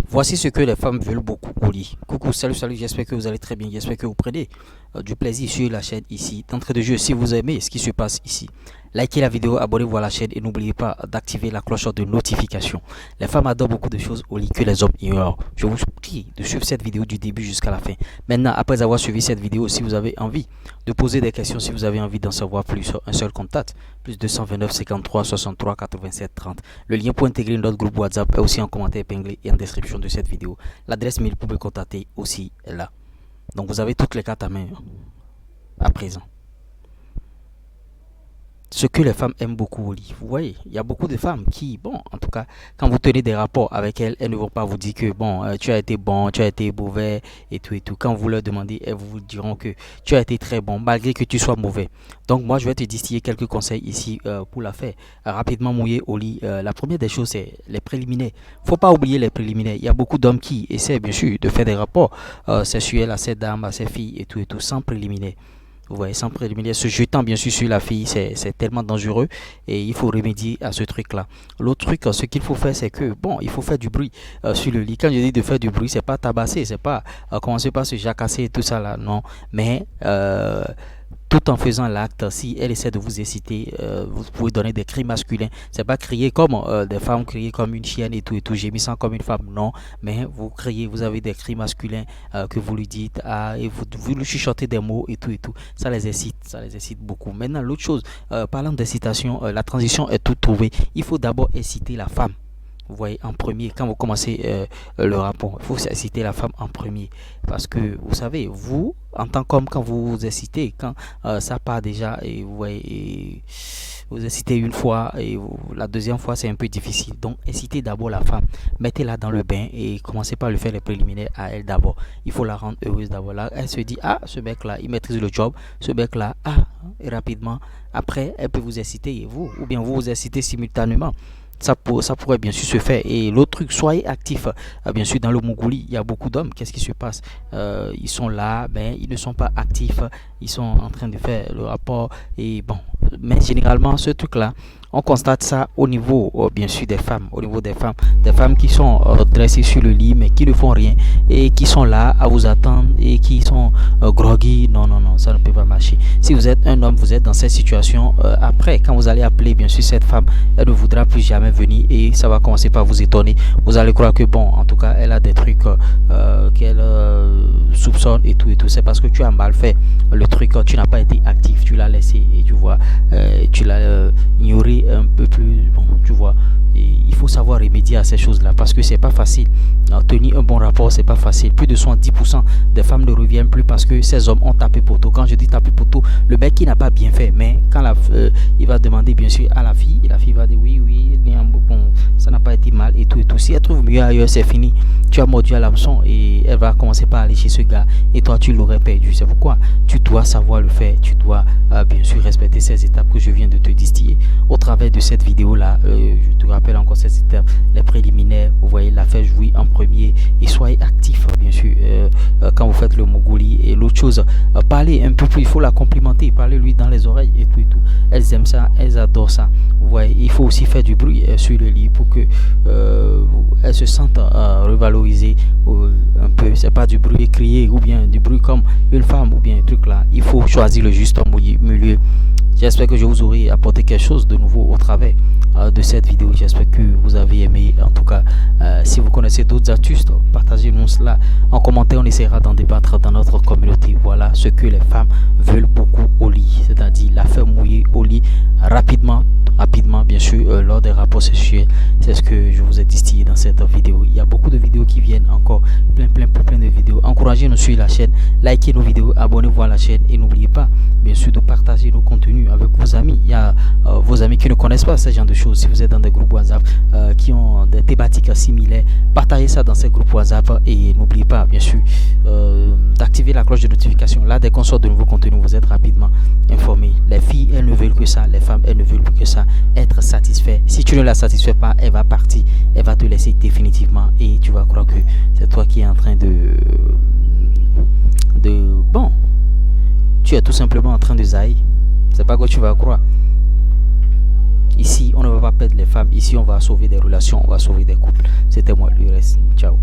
Voici ce que les femmes veulent beaucoup au lit. Coucou, salut, salut, j'espère que vous allez très bien. J'espère que vous prenez du plaisir sur la chaîne ici. D'entrée de jeu, si vous aimez ce qui se passe ici, likez la vidéo, abonnez-vous à la chaîne et n'oubliez pas d'activer la cloche de notification. Les femmes adorent beaucoup de choses au lit que les hommes ignorent. Je vous prie de suivre cette vidéo du début jusqu'à la fin. Maintenant, après avoir suivi cette vidéo, si vous avez envie de poser des questions, si vous avez envie d'en savoir plus, un seul contact, plus 229 53 63 87 30. Le lien pour intégrer notre groupe WhatsApp est aussi en commentaire épinglé et en description de cette vidéo. L'adresse mail pour me contacter aussi est là. Donc vous avez toutes les cartes à main à présent. Ce que les femmes aiment beaucoup au lit. Vous voyez, il y a beaucoup de femmes qui, bon, en tout cas, quand vous tenez des rapports avec elles, elles ne vont pas vous dire que, bon, tu as été bon, tu as été mauvais, et tout, et tout. Quand vous leur demandez, elles vous diront que tu as été très bon, malgré que tu sois mauvais. Donc, moi, je vais te distiller quelques conseils ici pour la faire. Rapidement mouiller au lit. La première des choses, c'est les préliminaires. Faut pas oublier les préliminaires. Il y a beaucoup d'hommes qui essaient, bien sûr, de faire des rapports sexuels à ces dames, à ces filles, et tout, sans préliminaires. Vous voyez, sans préliminaire, se jetant bien sûr sur la fille, c'est tellement dangereux et il faut remédier à ce truc-là. L'autre truc, ce qu'il faut faire, c'est que, bon, il faut faire du bruit sur le lit. Quand je dis de faire du bruit, c'est pas tabasser, c'est pas commencer par se jacasser et tout ça là, non. Mais tout en faisant l'acte, si elle essaie de vous exciter, vous pouvez donner des cris masculins. C'est pas crier comme des femmes crier comme une chienne et tout, gémissant comme une femme, non. Mais vous criez, vous avez des cris masculins que vous lui dites, et vous lui chuchotez des mots et tout. Ça les excite beaucoup. Maintenant, l'autre chose, parlant d'excitation, la transition est toute trouvée. Il faut d'abord exciter la femme. Vous voyez, en premier, quand vous commencez le rapport, il faut citer la femme en premier. Parce que, vous savez, vous, en tant qu'homme, quand vous vous excitez, quand ça part déjà, et vous voyez, et vous excitez une fois, et la deuxième fois, c'est un peu difficile. Donc, excitez d'abord la femme. Mettez-la dans le bain et commencez par lui faire les préliminaires à elle d'abord. Il faut la rendre heureuse d'abord. Là, elle se dit, ah, ce mec-là, il maîtrise le job. Ce mec-là, ah, et rapidement, après, elle peut vous exciter, et vous, ou bien vous vous excitez simultanément. Ça pourrait bien sûr se faire. Et l'autre truc, soyez actif. Bien sûr, dans le Mongolie, il y a beaucoup d'hommes. Qu'est-ce qui se passe? Ils sont là, mais ils ne sont pas actifs. Ils sont en train de faire le rapport. Et bon, mais généralement, ce truc-là, on constate ça au niveau, bien sûr, des femmes. Au niveau des femmes qui sont dressées sur le lit, mais qui ne font rien. Et qui sont là à vous attendre. Et qui sont groggy. Non, non, non, ça ne peut pas marcher. Si vous êtes un homme, vous êtes dans cette situation. Après, quand vous allez appeler, bien sûr, cette femme, elle ne voudra plus jamais venir et ça va commencer par vous étonner. Vous allez croire que, bon, en tout cas, elle a des trucs qu'elle soupçonne et tout. C'est parce que tu as mal fait le truc, tu n'as pas été actif, tu l'as laissé et tu vois, tu l'as ignoré un peu plus, bon, tu vois. Et il faut savoir remédier à ces choses-là parce que c'est pas facile. Tenir un bon rapport, c'est pas facile. Plus de 70% des femmes ne reviennent plus parce que ces hommes ont tapé poteau. Quand je dis tapé poteau, le mec qui n'a pas bien fait, mais quand il va demander bien sûr à la fille, et la fille va dire oui, bon, ça n'a pas été mal et tout. Si elle trouve mieux ailleurs, c'est fini. Tu as mordu à l'hameçon et elle va commencer par aller chez ce gars et toi tu l'aurais perdu. C'est pourquoi tu dois savoir le faire. Tu dois bien sûr respecter ces étapes que je viens de te distiller au travers de cette vidéo là. Je te rappelle encore ces étapes, les préliminaires. Vous voyez, la faire jouer en premier et soyez actif bien sûr quand vous faites le Mongolie. Et l'autre chose, parlez un peu plus, il faut la complimenter, parlez lui dans les oreilles et tout. Elles aiment ça, elles adorent ça. Vous voyez, il faut aussi faire du bruit sur le lit pour que elles se sentent revalorisées un peu. C'est pas du bruit crié ou bien du bruit comme une femme ou bien un truc là. Il faut choisir le juste milieu. J'espère que je vous aurai apporté quelque chose de nouveau au travers de cette vidéo. J'espère que vous avez aimé. En tout cas, si vous connaissez d'autres astuces, partagez-nous cela en commentaire. On essaiera d'en débattre dans notre communauté. Voilà ce que les femmes veulent beaucoup au lit, c'est-à-dire la faire mouiller au lit rapidement bien sûr lors des rapports sexuels. C'est ce que je vous ai distillé dans cette vidéo. Il y a beaucoup de vidéos qui viennent encore, plein de vidéos. Encouragez-nous sur la chaîne, likez nos vidéos, abonnez-vous à la chaîne et n'oubliez pas bien sûr de partager nos contenus avec vos amis. Il y a vos amis qui ne connaissent pas ce genre de choses. Si vous êtes dans des groupes WhatsApp qui ont des thématiques similaires, partagez ça dans ces groupes WhatsApp et n'oubliez pas bien sûr d'activer la cloche de notification. Là, dès qu'on sort de nouveaux contenus, vous êtes rapidement informés. Les filles, elles ne veulent que ça. Les femmes, elles ne veulent plus que ça. Être satisfait. Si tu ne la satisfais pas, elle va partir. Elle va te laisser définitivement et tu vas croire que c'est toi qui es en train bon, tu es tout simplement en train de zaïr. C'est pas que tu vas croire. Ici, on ne va pas perdre les femmes. Ici, on va sauver des relations, on va sauver des couples. C'était moi, le reste. Ciao.